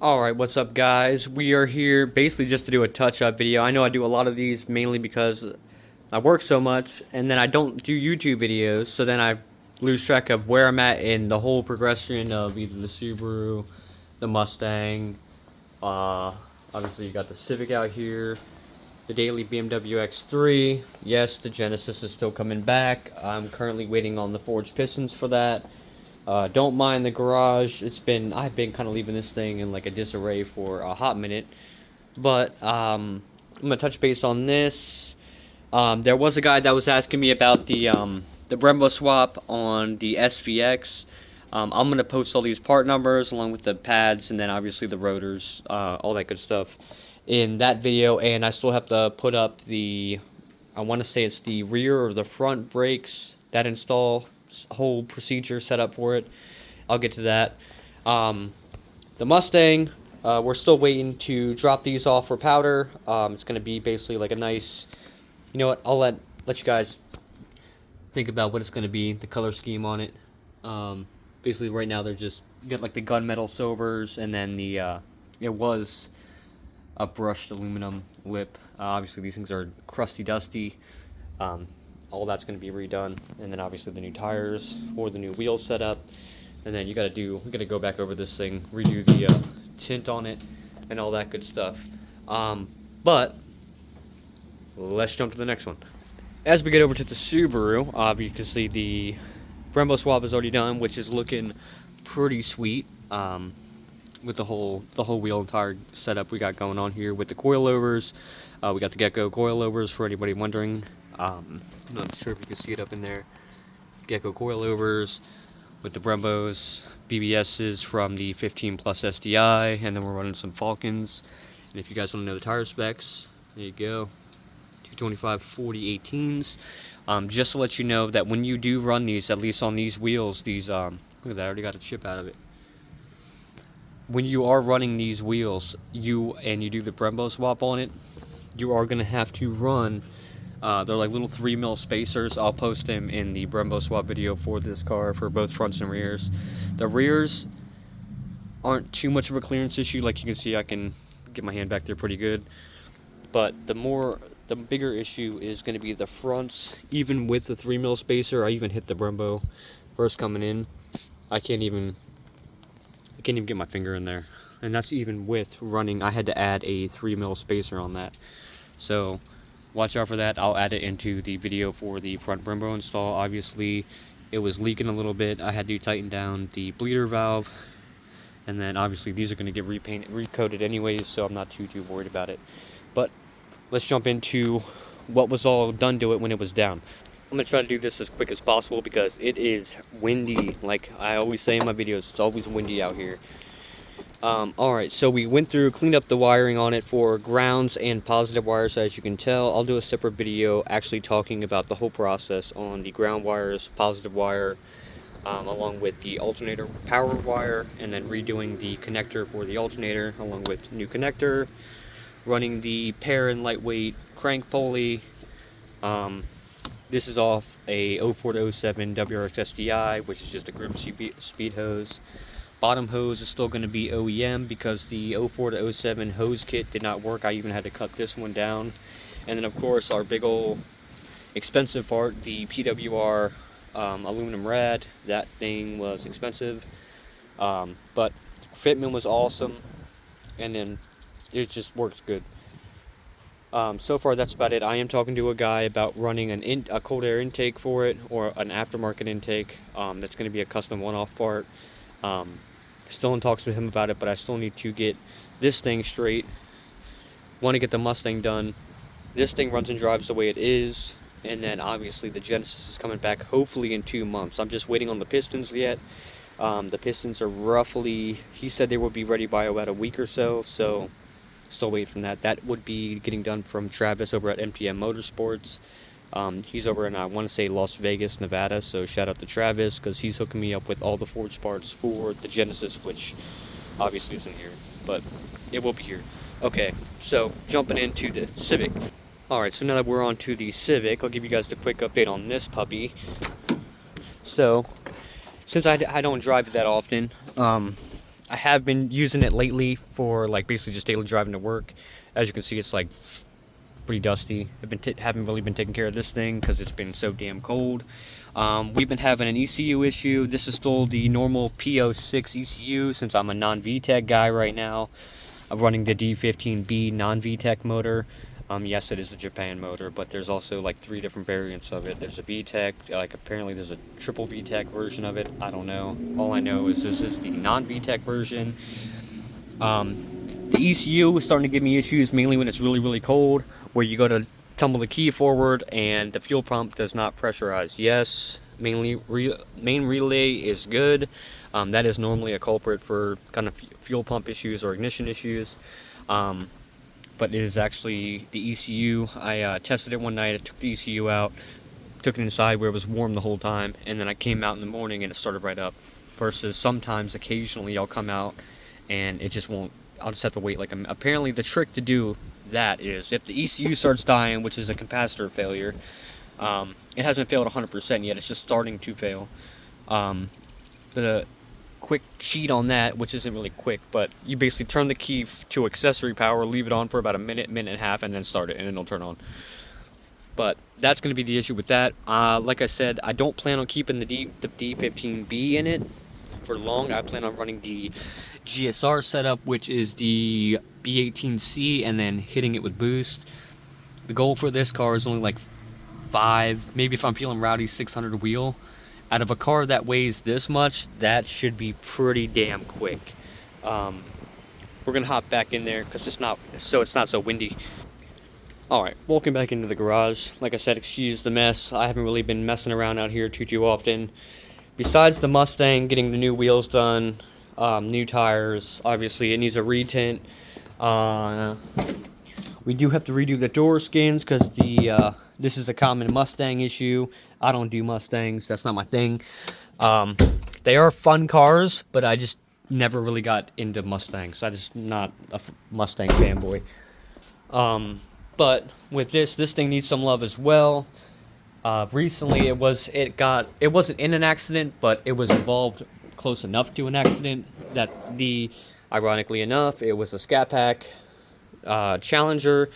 Alright, what's up guys? We are here basically just to do a touch-up video. I know I do a lot of these mainly because I work so much and then I don't do YouTube videos, so then I lose track of where I'm at in the whole progression of either the Subaru, the Mustang, obviously you got the Civic out here, the daily BMW X3, yes, the Genesis is still coming back. I'm currently waiting on the forged pistons for that. Don't mind the garage. I've been kind of leaving this thing in like a disarray for a hot minute, but I'm gonna touch base on this. There was a guy that was asking me about the Brembo swap on the SVX. I'm gonna post all these part numbers along with the pads and then obviously the rotors, all that good stuff in that video. And I still have to put up I want to say it's the rear or the front brakes that install whole procedure set up for it. I'll get to that. The Mustang, we're still waiting to drop these off for powder. It's going to be basically like a nice, you know what, I'll let you guys think about what it's going to be, the color scheme on it. Basically right now they're just, you got like the gunmetal silvers and then it was a brushed aluminum lip. Obviously these things are crusty dusty. All that's going to be redone, and then obviously the new tires or the new wheel setup, and then we got to go back over this thing, redo the tint on it, and all that good stuff. But let's jump to the next one. As we get over to the Subaru, obviously the Brembo swap is already done, which is looking pretty sweet. With the whole wheel and tire setup we got going on here with the coilovers. We got the Gecko coilovers for anybody wondering. I'm not sure if you can see it up in there. Gecko coilovers with the Brembos, BBSs from the 15 Plus SDI, and then we're running some Falcons. And if you guys want to know the tire specs, there you go. 225 40 18s. Just to let you know that when you do run these, at least on these wheels, look at that, I already got a chip out of it. When you are running these wheels, you do the Brembo swap on it, you are going to have to run, they're like little 3mm spacers. I'll post them in the Brembo swap video for this car for both fronts and rears. The rears aren't too much of a clearance issue. Like you can see, I can get my hand back there pretty good. But the bigger issue is going to be the fronts. Even with the 3mm spacer, I even hit the Brembo first coming in. I can't even get my finger in there, and that's even with running. I had to add a 3mm spacer on that, so watch out for that. I'll add it into the video for the front Brembo install. Obviously it was leaking a little bit. I had to tighten down the bleeder valve, and then obviously these are going to get recoated anyways, so I'm not too worried about it. But let's jump into what was all done to it when it was down. I'm going to try to do this as quick as possible because it is windy. Like I always say in my videos, it's always windy out here. Alright, so we went through, cleaned up the wiring on it for grounds and positive wires, as you can tell. I'll do a separate video actually talking about the whole process on the ground wires, positive wire, along with the alternator power wire, and then redoing the connector for the alternator along with new connector, running the pair and lightweight crank pulley. This is off a 04 to 07 WRX SDI, which is just a Grimm speed hose. Bottom hose is still going to be OEM because the 04 to 07 hose kit did not work. I even had to cut this one down. And then of course our big old expensive part, the PWR aluminum rad. That thing was expensive, but fitment was awesome, and then it just works good. So far that's about it. I am talking to a guy about running a cold air intake for it, or an aftermarket intake. That's going to be a custom one-off part. Still in talks with him about it, but I still need to get this thing straight. Want to get the Mustang done. This thing runs and drives the way it is, and then obviously the Genesis is coming back hopefully in 2 months. I'm just waiting on the pistons yet. The pistons are roughly, he said they will be ready by about a week or so, so still waiting from that. That would be getting done from Travis over at MTM Motorsports. He's over in, I want to say, Las Vegas, Nevada, so shout out to Travis because he's hooking me up with all the forged parts for the Genesis, which obviously isn't here, but it will be here. Okay, so jumping into the Civic. Alright, so now that we're on to the Civic, I'll give you guys the quick update on this puppy. So, since I don't drive that often, I have been using it lately for like basically just daily driving to work. As you can see, it's like pretty dusty. Haven't really been taking care of this thing because it's been so damn cold. We've been having an ECU issue. This is still the normal P06 ECU since I'm a non-VTEC guy right now. I'm running the D15B non-VTEC motor. Yes, it is a Japan motor, but there's also like 3 different variants of it. There's a VTEC, like apparently there's a triple VTEC version of it. I don't know. All I know is this is the non-VTEC version. The ECU is starting to give me issues mainly when it's really, really cold, where you go to tumble the key forward and the fuel pump does not pressurize. Yes, main relay is good. That is normally a culprit for kind of fuel pump issues or ignition issues. But it is actually the ECU. I tested it one night. I took the ECU out, took it inside where it was warm the whole time, and then I came out in the morning and it started right up. Versus sometimes, occasionally, I'll come out and it just won't. I'll just have to wait. Apparently, the trick to do that is if the ECU starts dying, which is a capacitor failure, it hasn't failed 100% yet. It's just starting to fail. The quick cheat on that, which isn't really quick, but you basically turn the key to accessory power, leave it on for about a minute, minute and a half, and then start it, and it'll turn on. But that's going to be the issue with that. Like I said, I don't plan on keeping the D15B in it for long. I plan on running the GSR setup, which is the B18C, and then hitting it with boost. The goal for this car is only like 5, maybe if I'm feeling rowdy, 600 wheel. Out of a car that weighs this much, that should be pretty damn quick. We're gonna hop back in there because it's not so windy. Alright, welcome back into the garage. Like I said, excuse the mess. I haven't really been messing around out here too often. Besides the Mustang getting the new wheels done, new tires, obviously it needs a retint. We do have to redo the door skins because this is a common Mustang issue. I don't do Mustangs. That's not my thing. They are fun cars, but I just never really got into Mustangs. I'm just not a Mustang fanboy. But with this thing needs some love as well. Recently, it wasn't in an accident, but it was involved close enough to an accident that ironically enough, it was a Scat Pack Challenger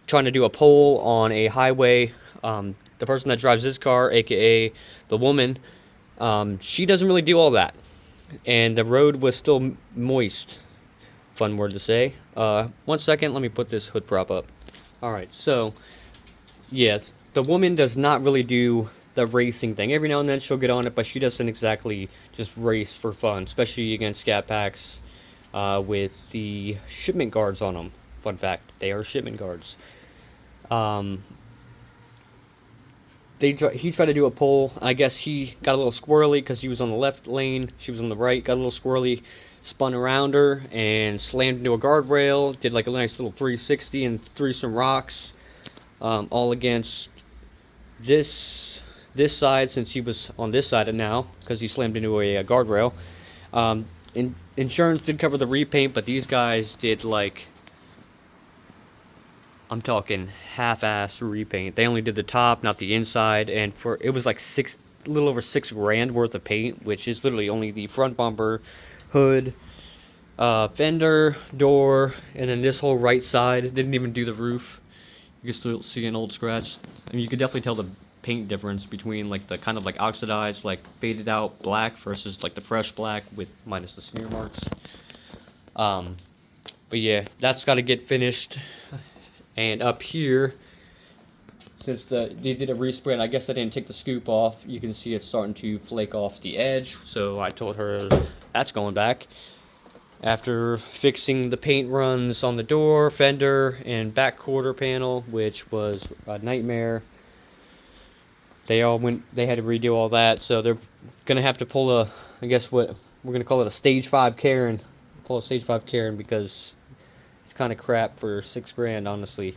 trying to do a pole on a highway. The person that drives this car, aka the woman, she doesn't really do all that, and the road was still moist. Fun word to say. 1 second, let me put this hood prop up. Alright, so yes, the woman does not really do the racing thing. Every now and then she'll get on it, but she doesn't exactly just race for fun, especially against Scat Packs with the shipment guards on them. Fun fact, they are shipment guards. He tried to do a pole. I guess he got a little squirrely because he was on the left lane. She was on the right. Got a little squirrely. Spun around her and slammed into a guardrail. Did like a nice little 360 and threw some rocks. All against this side, since he was on this side now because he slammed into a guardrail. Insurance did cover the repaint, but these guys did like, I'm talking half-ass repaint. They only did the top, not the inside, and it was like a little over $6,000 worth of paint, which is literally only the front bumper, hood, fender, door, and then this whole right side. It didn't even do the roof. You can still see an old scratch. I mean, you could definitely tell the paint difference between like the kind of like oxidized, like faded out black versus like the fresh black with minus the smear marks. But yeah, that's got to get finished. And up here, since they did a respray, and I guess I didn't take the scoop off, you can see it's starting to flake off the edge. So I told her that's going back. After fixing the paint runs on the door, fender, and back quarter panel, which was a nightmare, they had to redo all that. So they're gonna have to pull I guess what we're gonna call it a stage 5 Karen. Pull a stage 5 Karen because it's kind of crap for $6,000, honestly.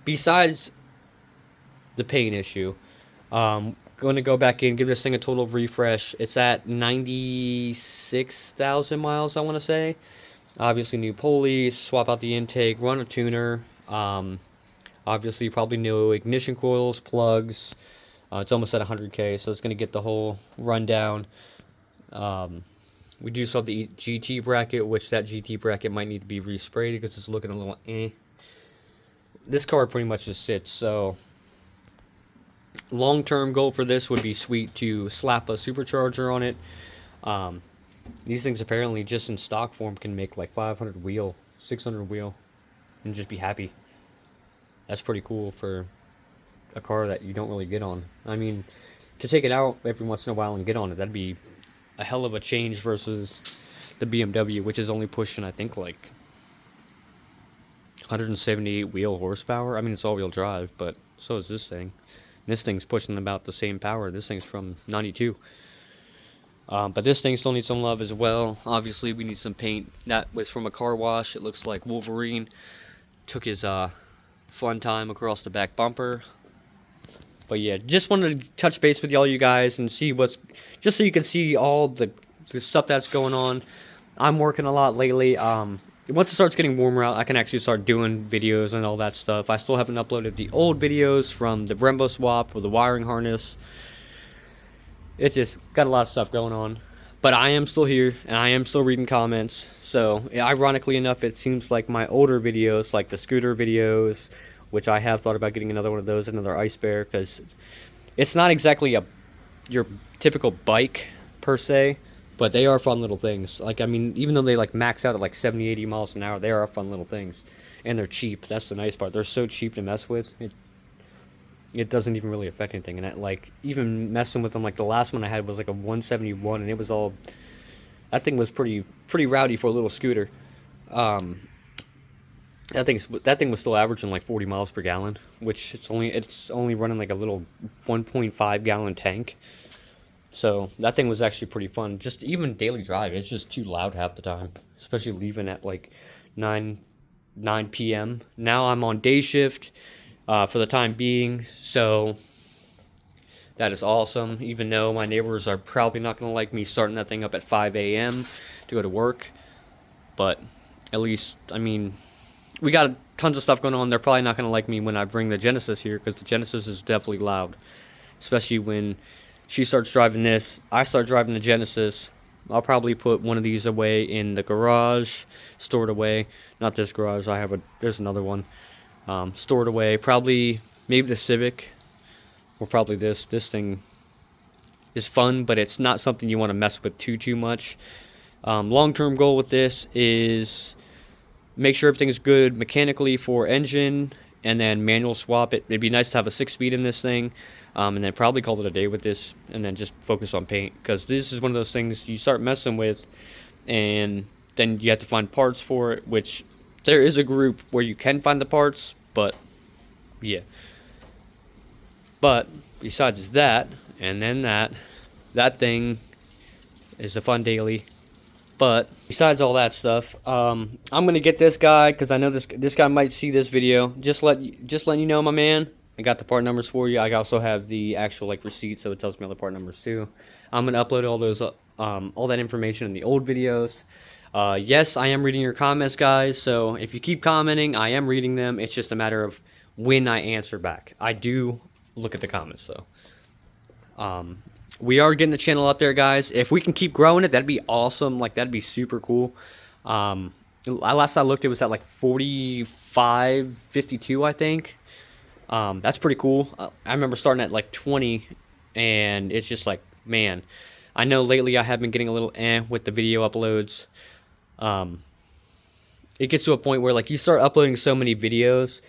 Besides the paint issue, going to go back in, give this thing a total refresh. It's at 96,000 miles, I want to say. Obviously, new pulleys, swap out the intake, run a tuner. Obviously, probably new ignition coils, plugs. It's almost at 100K, so it's going to get the whole rundown. We do still have the GT bracket, which that GT bracket might need to be resprayed because it's looking a little eh. This car pretty much just sits, so long-term goal for this would be sweet to slap a supercharger on it. These things apparently just in stock form can make like 500 wheel, 600 wheel, and just be happy. That's pretty cool for a car that you don't really get on. I mean, to take it out every once in a while and get on it, that'd be a hell of a change versus the BMW, which is only pushing, I think, like 178 wheel horsepower. I mean, it's all-wheel drive, but so is this thing. This thing's pushing about the same power. This thing's from 92. But this thing still needs some love as well. Obviously, we need some paint. That was from a car wash. It looks like Wolverine took his fun time across the back bumper. But yeah, just wanted to touch base with all you guys and see what's, just so you can see all the stuff that's going on. I'm working a lot lately. Once it starts getting warmer out, I can actually start doing videos and all that stuff. I still haven't uploaded the old videos from the Brembo swap or the wiring harness. It's just got a lot of stuff going on. But I am still here, and I am still reading comments. So, ironically enough, it seems like my older videos, like the scooter videos, which I have thought about getting another one of those, another Ice Bear, because it's not exactly your typical bike, per se. But they are fun little things. Like, I mean, even though they, like, max out at, like, 70, 80 miles an hour, they are fun little things. And they're cheap. That's the nice part. They're so cheap to mess with. It doesn't even really affect anything. And, like, even messing with them, like, the last one I had was, like, a 171, and it was all... That thing was pretty rowdy for a little scooter. That thing was still averaging, like, 40 miles per gallon, which it's only running, like, a little 1.5 gallon tank. So that thing was actually pretty fun. Just even daily drive, it's just too loud half the time, especially leaving at like 9 p.m. Now I'm on day shift for the time being, so that is awesome. Even though my neighbors are probably not going to like me starting that thing up at 5 a.m. to go to work, but at least, I mean, we got tons of stuff going on. They're probably not going to like me when I bring the Genesis here, because the Genesis is definitely loud, especially when she starts driving this, I start driving the Genesis. I'll probably put one of these away in the garage, stored away. Not this garage, there's another one. Stored away, probably, maybe the Civic, or probably this. This thing is fun, but it's not something you want to mess with too much. Long-term goal with this is make sure everything is good mechanically for engine, and then manual swap it. It'd be nice to have a 6-speed in this thing. And then probably call it a day with this, and then just focus on paint, because this is one of those things you start messing with, and then you have to find parts for it, which there is a group where you can find the parts, but yeah. But besides that, and then that thing is a fun daily. But besides all that stuff, I'm gonna get this guy, because I know this guy might see this video. Just letting you know, my man. I got the part numbers for you. I also have the actual like receipt, so it tells me all the part numbers too. I'm gonna upload all those, all that information in the old videos. Yes, I am reading your comments, guys. So if you keep commenting, I am reading them. It's just a matter of when I answer back. I do look at the comments though. We are getting the channel up there, guys. If we can keep growing it, that'd be awesome. Like, that'd be super cool. Last I looked, it was at like 45, 52, I think. That's pretty cool. I remember starting at like 20, and it's just like, man, I know lately I have been getting a little with the video uploads. It gets to a point where like you start uploading so many videos,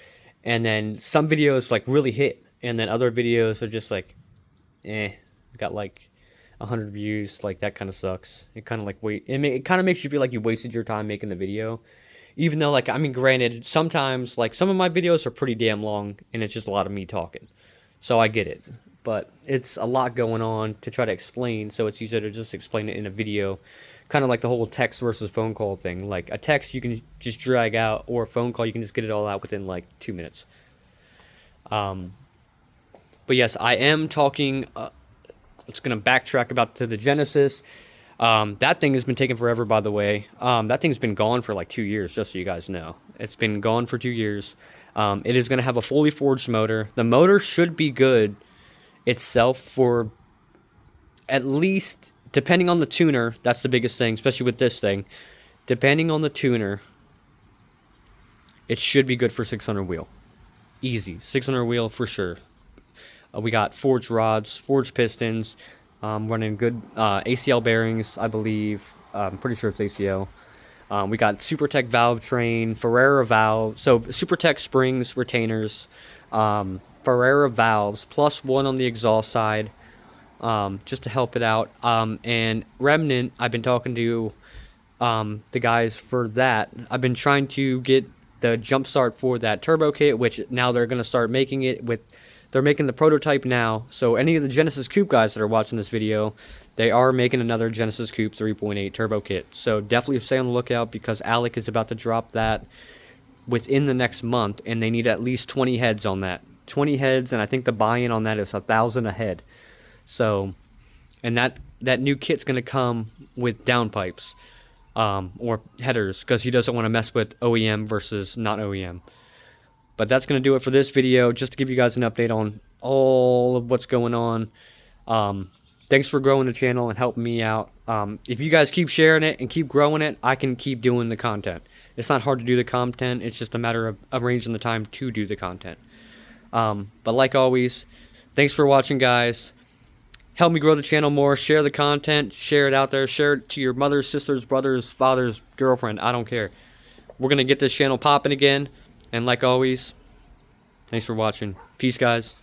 and then some videos like really hit, and then other videos are just like, got like 100 views. Like, that kind of sucks. It kind of like it kind of makes you feel like you wasted your time making the video. Even though, like, I mean, granted, sometimes, like, some of my videos are pretty damn long, and it's just a lot of me talking. So I get it. But it's a lot going on to try to explain, so it's easier to just explain it in a video. Kind of like the whole text versus phone call thing. Like, a text you can just drag out, or a phone call you can just get it all out within, like, 2 minutes. But yes, I am talking, it's going to backtrack to the Genesis. That thing has been taken forever, by the way. That thing's been gone for like 2 years, just so you guys know. It's been gone for 2 years. It is going to have a fully forged motor. The motor should be good itself for at least depending on the tuner, that's the biggest thing, especially with this thing. Depending on the tuner, it should be good for 600 wheel. Easy. 600 wheel for sure. We got forged rods, forged pistons, running good ACL bearings, I believe. I'm pretty sure it's ACL. We got SuperTech valve train, Ferrera valve. So SuperTech springs, retainers, Ferrera valves, +1 on the exhaust side, just to help it out. And Remnant, I've been talking to the guys for that. I've been trying to get the jump start for that turbo kit, which now they're going to start making it with. They're making the prototype now. So any of the Genesis Coupe guys that are watching this video, they are making another Genesis Coupe 3.8 turbo kit. So definitely stay on the lookout, because Alec is about to drop that within the next month, and they need at least 20 heads on that. 20 heads, and I think the buy-in on that is 1,000 a head. So, and that new kit's going to come with downpipes or headers, because he doesn't want to mess with OEM versus not OEM. But that's going to do it for this video, just to give you guys an update on all of what's going on. Thanks for growing the channel and helping me out. If you guys keep sharing it and keep growing it, I can keep doing the content. It's not hard to do the content. It's just a matter of arranging the time to do the content. But like always, thanks for watching, guys. Help me grow the channel more. Share the content. Share it out there. Share it to your mothers, sisters, brothers, fathers, girlfriend. I don't care. We're going to get this channel popping again. And like always, thanks for watching. Peace, guys.